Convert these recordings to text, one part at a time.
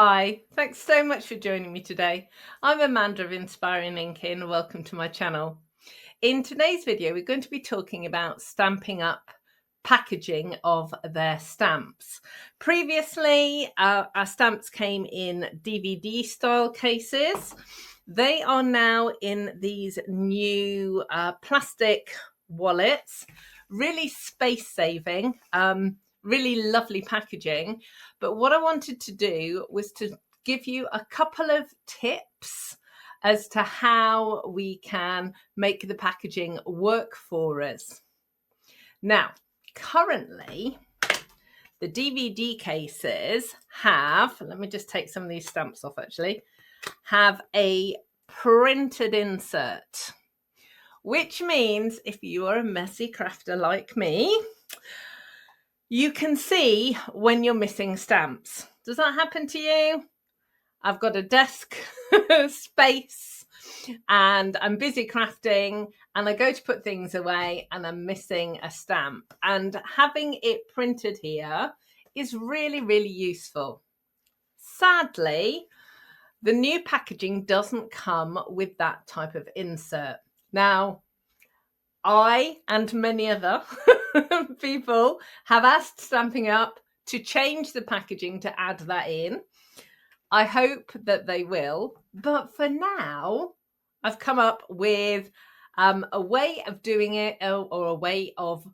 Hi, thanks so much for joining me today. I'm Amanda of Inspiring Inkin. Welcome to my channel. In today's video, we're going to be talking about stamping up packaging of their stamps. Previously, our stamps came in DVD style cases. They are now in these new plastic wallets, really space saving, really lovely packaging. But what I wanted to do was to give you a couple of tips as to how we can make the packaging work for us. Now, currently, the DVD cases have, let me just take some of these stamps off actually, have a printed insert, which means if you are a messy crafter like me, you can see when you're missing stamps. Does that happen to you? I've got a desk space and I'm busy crafting and I go to put things away and I'm missing a stamp. And having it printed here is really, really useful. Sadly, the new packaging doesn't come with that type of insert. Now, I and many other people have asked Stampin' Up to change the packaging to add that in. I hope that they will, but for now, I've come up with a way of doing it or a way of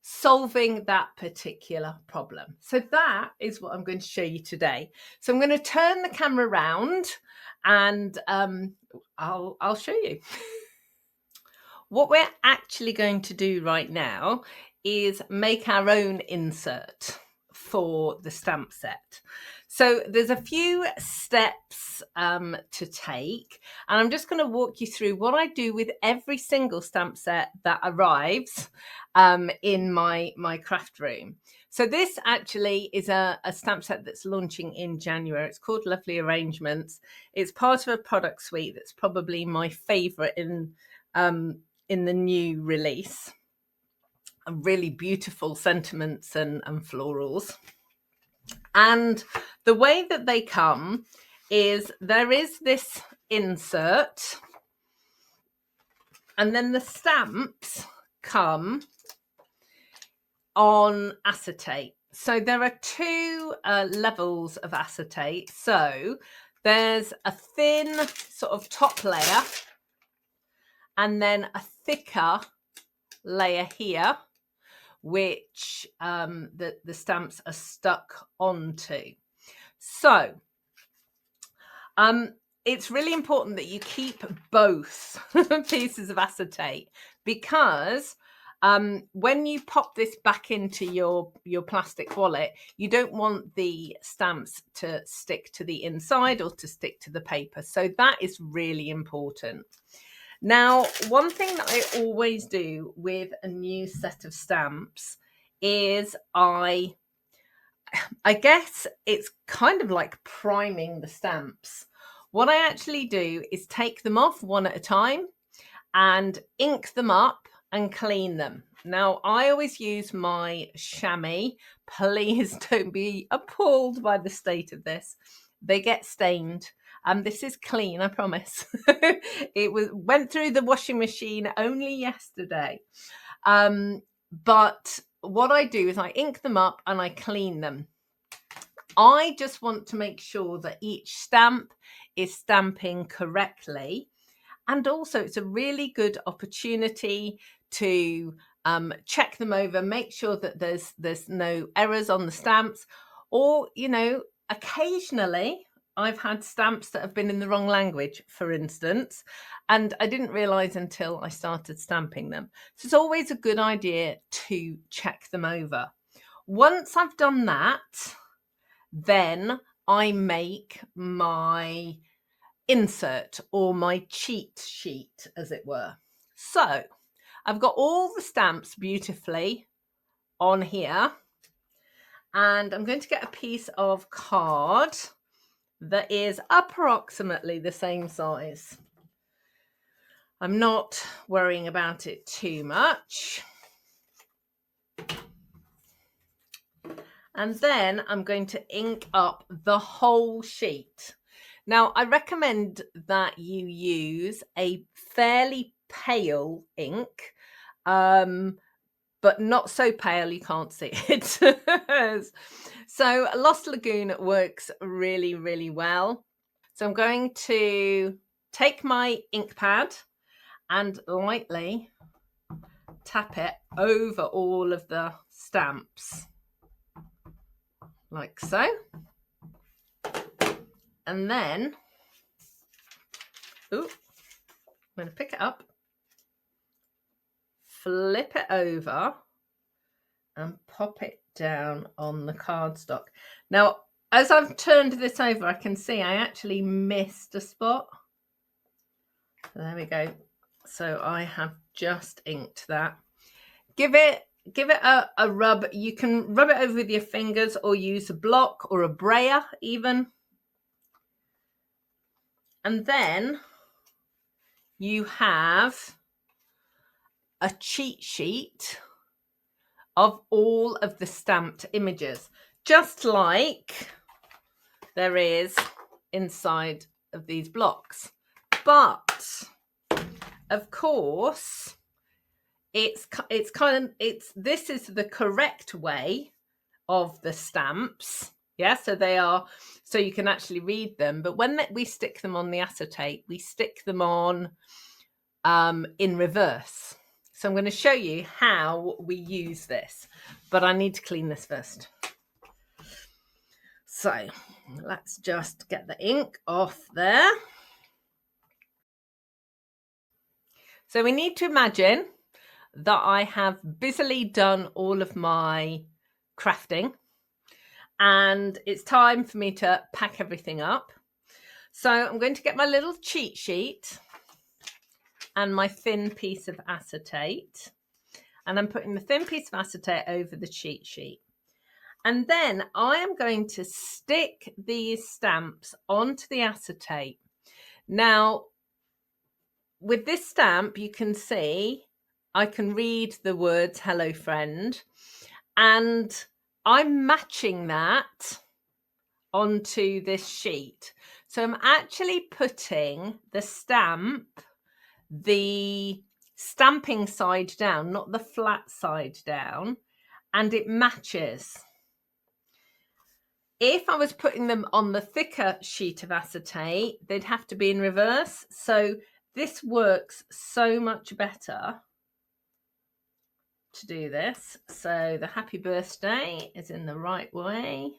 solving that particular problem. So that is what I'm going to show you today. So I'm going to turn the camera around and I'll show you. What we're actually going to do right now is make our own insert for the stamp set. So there's a few steps to take, and I'm just going to walk you through what I do with every single stamp set that arrives in my craft room. So this actually is a stamp set that's launching in January. It's called Lovely Arrangements. It's part of a product suite that's probably my favorite in the new release. Really beautiful sentiments and florals. And the way that they come is there is this insert and then the stamps come on acetate. So there are two levels of acetate. So there's a thin sort of top layer and then a thicker layer here, which the stamps are stuck onto. So it's really important that you keep both pieces of acetate, because when you pop this back into your plastic wallet, you don't want the stamps to stick to the inside or to stick to the paper. So that is really important. Now, one thing that I always do with a new set of stamps is I guess it's kind of like priming the stamps. What I actually do is take them off one at a time and ink them up and clean them. Now, I always use my chamois. Please don't be appalled by the state of this. They get stained. This is clean, I promise. It went through the washing machine only yesterday. But what I do is I ink them up and I clean them. I just want to make sure that each stamp is stamping correctly. And also it's a really good opportunity to check them over, make sure that there's no errors on the stamps, or, you know, occasionally I've had stamps that have been in the wrong language, for instance, and I didn't realize until I started stamping them. So it's always a good idea to check them over. Once I've done that, then I make my insert or my cheat sheet, as it were. So I've got all the stamps beautifully on here, and I'm going to get a piece of card that is approximately the same size. I'm not worrying about it too much. And then I'm going to ink up the whole sheet. Now, I recommend that you use a fairly pale ink, but not so pale you can't see it. So Lost Lagoon works really, really well. So I'm going to take my ink pad and lightly tap it over all of the stamps, like so. And then, I'm going to pick it up, flip it over, and pop it down on the cardstock. Now, as I've turned this over, I can see I actually missed a spot. There we go. So I have just inked that. Give it a rub. You can rub it over with your fingers or use a block or a brayer even. And then you have a cheat sheet of all of the stamped images, just like there is inside of these blocks. But of course, this is the correct way of the stamps. Yeah, so you can actually read them. But when we stick them on the acetate, we stick them on in reverse. So I'm going to show you how we use this, but I need to clean this first. So let's just get the ink off there. So we need to imagine that I have busily done all of my crafting and it's time for me to pack everything up. So I'm going to get my little cheat sheet and my thin piece of acetate, and I'm putting the thin piece of acetate over the cheat sheet. And then I am going to stick these stamps onto the acetate. Now, with this stamp, you can see I can read the words "Hello, friend," and I'm matching that onto this sheet. So I'm actually putting the stamp, the stamping side down, not the flat side down, and it matches. If I was putting them on the thicker sheet of acetate, they'd have to be in reverse. So this works so much better to do this. So the happy birthday is in the right way.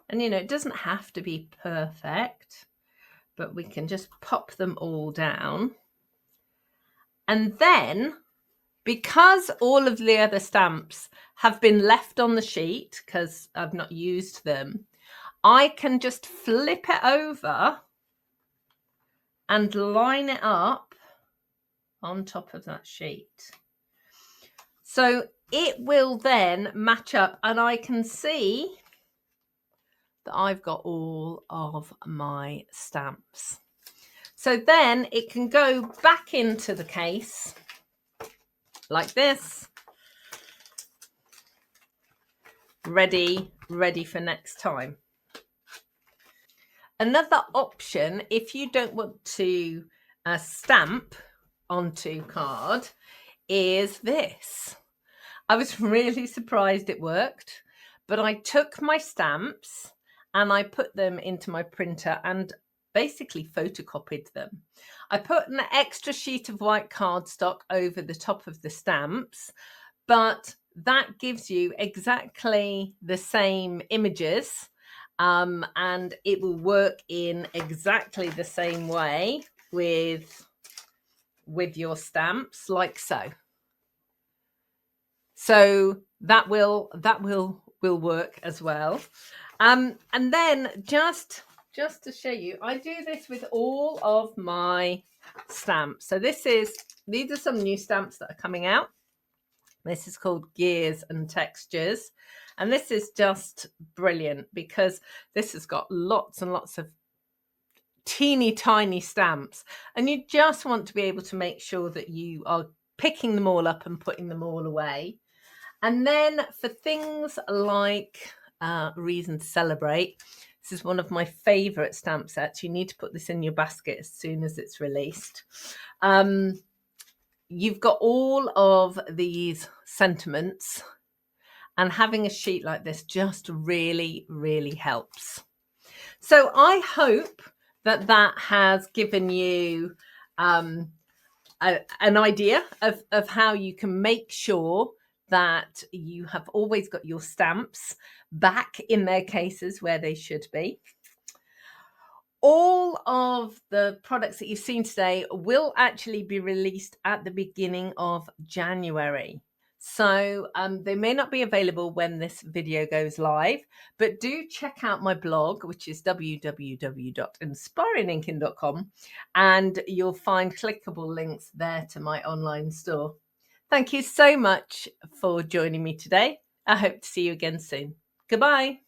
And, you know, it doesn't have to be perfect, but we can just pop them all down. And then, because all of the other stamps have been left on the sheet because I've not used them, I can just flip it over and line it up on top of that sheet. So it will then match up and I can see that I've got all of my stamps. So then it can go back into the case like this, ready for next time. Another option, if you don't want to stamp onto card, is this. I was really surprised it worked, but I took my stamps and I put them into my printer and basically photocopied them. I put an extra sheet of white cardstock over the top of the stamps, but that gives you exactly the same images, and it will work in exactly the same way with your stamps, like so. So that will work as well. And then just to show you, I do this with all of my stamps. So these are some new stamps that are coming out. This is called Gears and Textures. And this is just brilliant because this has got lots and lots of teeny tiny stamps. And you just want to be able to make sure that you are picking them all up and putting them all away. And then for things like Reason to Celebrate, this is one of my favourite stamp sets. You need to put this in your basket as soon as it's released. You've got all of these sentiments, and having a sheet like this just really, really helps. So I hope that that has given you an idea of how you can make sure that you have always got your stamps back in their cases where they should be. All of the products that you've seen today will actually be released at the beginning of January. So they may not be available when this video goes live, but do check out my blog, which is www.inspiringinkin.com, and you'll find clickable links there to my online store. Thank you so much for joining me today. I hope to see you again soon. Goodbye.